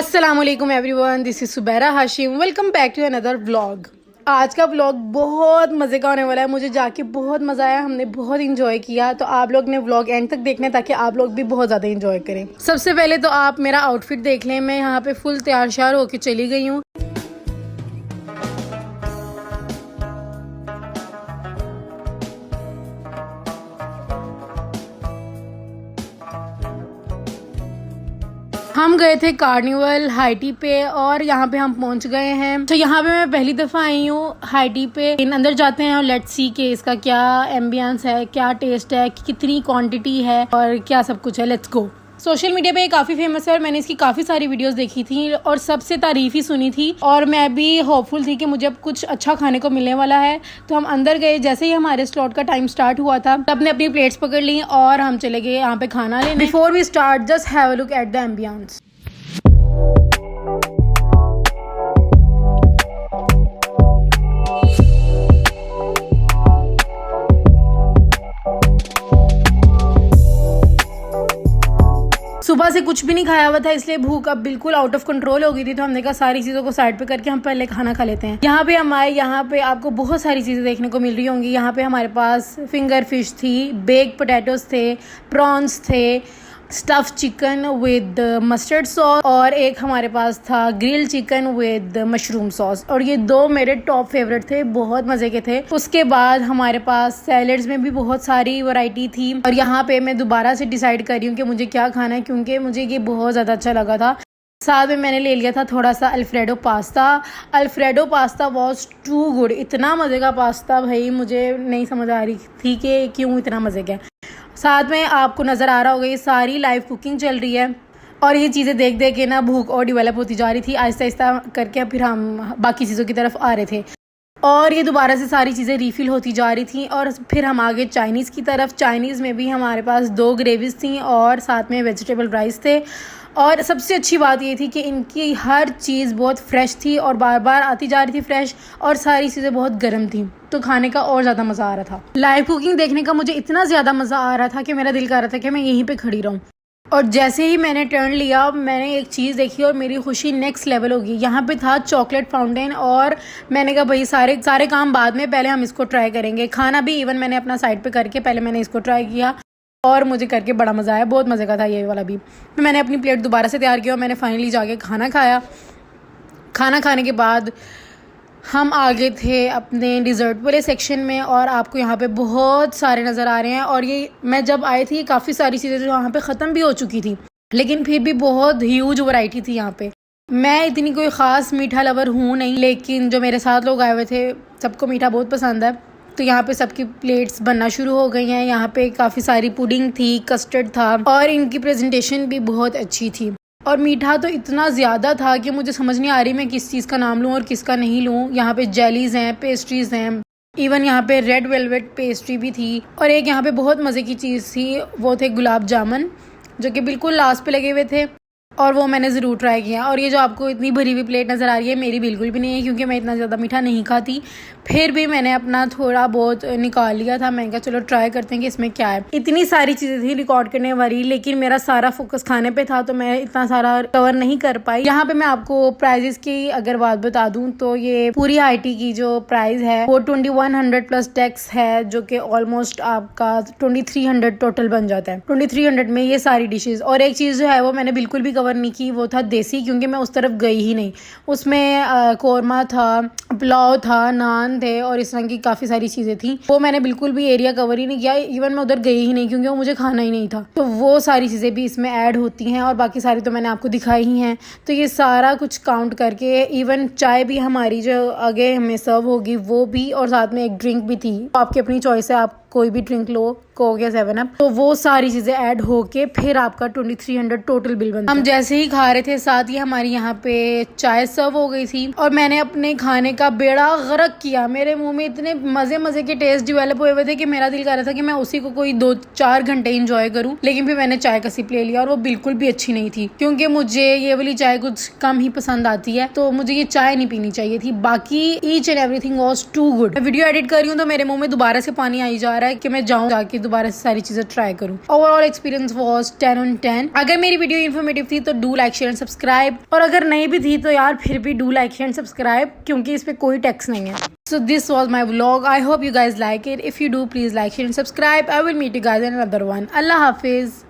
अस्सलामुअलैकुम everyone, this is Subaira Hashim. Welcome back to another vlog. आज का व्लॉग बहुत मज़े का होने वाला है। मुझे जाके बहुत मज़ा आया, हमने बहुत इंजॉय किया। तो आप लोग ने व्लॉग एंड तक देखना है ताकि आप लोग भी बहुत ज़्यादा इंजॉय करें। सबसे पहले तो आप मेरा आउटफिट देख लें। मैं यहाँ पे फुल तैयार श्यार होके चली गई हूँ। हम गए थे कार्निवल हाईटी पे और यहाँ पे हम पहुँच गए हैं। तो यहाँ पे मैं पहली दफ़ा आई हूँ हाईटी पे। अंदर जाते हैं और लेट्स सी के इसका क्या एम्बियंस है, क्या टेस्ट है, कितनी क्वांटिटी है और क्या सब कुछ है। Let's go. सोशल मीडिया पे ये काफ़ी फेमस है और मैंने इसकी काफ़ी सारी वीडियोस देखी थी और सबसे तारीफ़ ही सुनी थी और मैं भी होपफुल थी कि मुझे अब कुछ अच्छा खाने को मिलने वाला है। तो हम अंदर गए। जैसे ही हमारे स्लॉट का टाइम स्टार्ट हुआ था तब ने अपनी प्लेट्स पकड़ ली और हम चले गए यहाँ पे खाना लेने। Before we start just have a look at the ambience. सुबह से कुछ भी नहीं खाया हुआ था इसलिए भूख अब बिल्कुल आउट ऑफ कंट्रोल हो गई थी। तो हमने कहा सारी चीज़ों को साइड पे करके हम पहले खाना खा लेते हैं। यहाँ पे हम आए, यहाँ पे आपको बहुत सारी चीज़ें देखने को मिल रही होंगी। यहाँ पे हमारे पास फिंगर फिश थी, बेक्ड पोटैटोज थे, प्रॉन्स थे, stuff chicken with mustard sauce और एक हमारे पास था grill chicken with mushroom sauce. और ये दो मेरे टॉप फेवरेट थे, बहुत मज़े के थे। उसके बाद हमारे पास सैलड्स में भी बहुत सारी वैरायटी थी। और यहाँ पे मैं दोबारा से डिसाइड कर रही हूँ कि मुझे क्या खाना है क्योंकि मुझे ये बहुत ज़्यादा अच्छा लगा था। साथ में मैंने ले लिया था थोड़ा सा Alfredo pasta. Alfredo pasta was too good. इतना मज़े का पास्ता भाई, मुझे नहीं समझ आ रही थी कि क्यों इतना मज़े का। साथ में आपको नज़र आ रहा होगा ये सारी लाइव कुकिंग चल रही है और ये चीज़ें देख देख के ना भूख और डेवलप होती जा रही थी। आहिस्ता आहिस्ता करके फिर हम बाकी चीज़ों की तरफ आ रहे थे और ये दोबारा से सारी चीज़ें रीफ़िल होती जा रही थी। और फिर हम आगे चाइनीज़ की तरफ। चाइनीज़ में भी हमारे पास 2 ग्रेवीज़ थी और साथ में वेजिटेबल राइस थे। और सबसे अच्छी बात ये थी कि इनकी हर चीज़ बहुत फ़्रेश थी और बार बार आती जा रही थी फ़्रेश और सारी चीज़ें बहुत गर्म थी। तो खाने का और ज़्यादा मज़ा आ रहा था। लाइव कुकिंग देखने का मुझे इतना ज़्यादा मज़ा आ रहा था कि मेरा दिल कर रहा था कि मैं यहीं पे खड़ी रहूँ। और जैसे ही मैंने टर्न लिया मैंने एक चीज़ देखी और मेरी खुशी नेक्स्ट लेवल होगी। यहाँ पे था चॉकलेट फाउंटेन और मैंने कहा भाई सारे काम बाद में, पहले हम इसको ट्राई करेंगे। खाना भी इवन मैंने अपना साइड पे करके पहले मैंने इसको ट्राई किया और मुझे करके बड़ा मज़ा आया। बहुत मज़े का था ये वाला भी। तो मैंने अपनी प्लेट दोबारा से तैयार किया और मैंने फाइनली जाके खाना खाया। खाना खाने के बाद हम आगे थे अपने डिज़र्ट वाले सेक्शन में और आपको यहाँ पे बहुत सारे नज़र आ रहे हैं। और ये मैं जब आई थी काफ़ी सारी चीज़ें जो यहाँ पे ख़त्म भी हो चुकी थी लेकिन फिर भी बहुत ह्यूज वैरायटी थी यहाँ पे। मैं इतनी कोई ख़ास मीठा लवर हूँ नहीं, लेकिन जो मेरे साथ लोग आए हुए थे सबको मीठा बहुत पसंद है। तो यहाँ पे सबकी प्लेट्स बनना शुरू हो गई हैं। यहाँ पे काफ़ी सारी पुडिंग थी, कस्टर्ड था और इनकी प्रेजेंटेशन भी बहुत अच्छी थी। और मीठा तो इतना ज़्यादा था कि मुझे समझ नहीं आ रही मैं किस चीज़ का नाम लूँ और किसका नहीं लूँ। यहाँ पे जेलीज़ हैं, पेस्ट्रीज़ हैं, इवन यहाँ पे रेड वेलवेट पेस्ट्री भी थी। और एक यहाँ पे बहुत मज़े की चीज़ थी, वो थे गुलाब जामुन जो कि बिल्कुल लास्ट पे लगे हुए थे और वो मैंने ज़रूर ट्राई किया। और ये जो आपको इतनी भरी हुई प्लेट नज़र आ रही है मेरी बिल्कुल भी नहीं है क्योंकि मैं इतना ज़्यादा मीठा नहीं खाती। फिर भी मैंने अपना थोड़ा बहुत निकाल लिया था। मैंने कहा चलो ट्राई करते हैं कि इसमें क्या है। इतनी सारी चीज़ें थी रिकॉर्ड करने वाली लेकिन मेरा सारा फोकस खाने पे था तो मैं इतना सारा कवर नहीं कर पाई। यहाँ पे मैं आपको प्राइजेस की अगर बात बता दूँ तो ये पूरी हाईटी की जो प्राइस है वो 2100 प्लस टैक्स है जो कि ऑलमोस्ट आपका 2300 टोटल बन जाता है। 2300 में ये सारी डिशेज़। और एक चीज़ जो है वो मैंने बिल्कुल भी कवर नहीं की, वो था देसी, क्योंकि मैं उस तरफ गई ही नहीं। उसमें कोरमा था, पुलाव था, नान थे और इस तरह की काफ़ी सारी चीज़ें थी। वो मैंने बिल्कुल भी एरिया कवर ही नहीं किया। इवन मैं उधर गई ही नहीं क्योंकि वो मुझे खाना ही नहीं था। तो वो सारी चीज़ें भी इसमें ऐड होती हैं और बाकी सारी तो मैंने आपको दिखाई ही हैं। तो ये सारा कुछ काउंट करके इवन चाय भी हमारी जो आगे हमें सर्व होगी वो भी, और साथ में एक ड्रिंक भी थी। आपकी अपनी चॉइस है, आप कोई भी ड्रिंक लो, कोक या 7 अप। तो वो सारी चीज़ें ऐड होके फिर आपका 2300 टोटल बिल बनता है। हम जैसे ही खा रहे थे साथ ही हमारी यहाँ पे चाय सर्व हो गई थी और मैंने अपने खाने का बेड़ा गर्क किया। मेरे मुंह में इतने मज़े के टेस्ट डेवलप हुए हुए थे कि मेरा दिल कर रहा था कि मैं उसी को कोई 2-4 घंटे इंजॉय करूँ। लेकिन फिर मैंने चाय का सिप ले लिया और वो बिल्कुल भी अच्छी नहीं थी क्योंकि मुझे ये वाली चाय कुछ कम ही पसंद आती है। तो मुझे ये चाय नहीं पीनी चाहिए थी। बाकी each and everything was too good. Video edit कर रही हूँ तो मेरे मुँह में दोबारा से पानी आई जा रहा रहा है कि मैं जाऊँ जाके दोबारा से सारी चीजें ट्राई करूँ। Overall experience was 10 on 10। अगर मेरी वीडियो इन्फॉर्मेटिव थी तो do like share and subscribe, और अगर नहीं भी थी तो यार फिर भी do like share and subscribe, क्योंकि इस पे कोई टैक्स नहीं है। So this was my vlog. I hope you guys like it. If you do, please like, share and subscribe. I will meet you guys in another one. Allah Hafiz.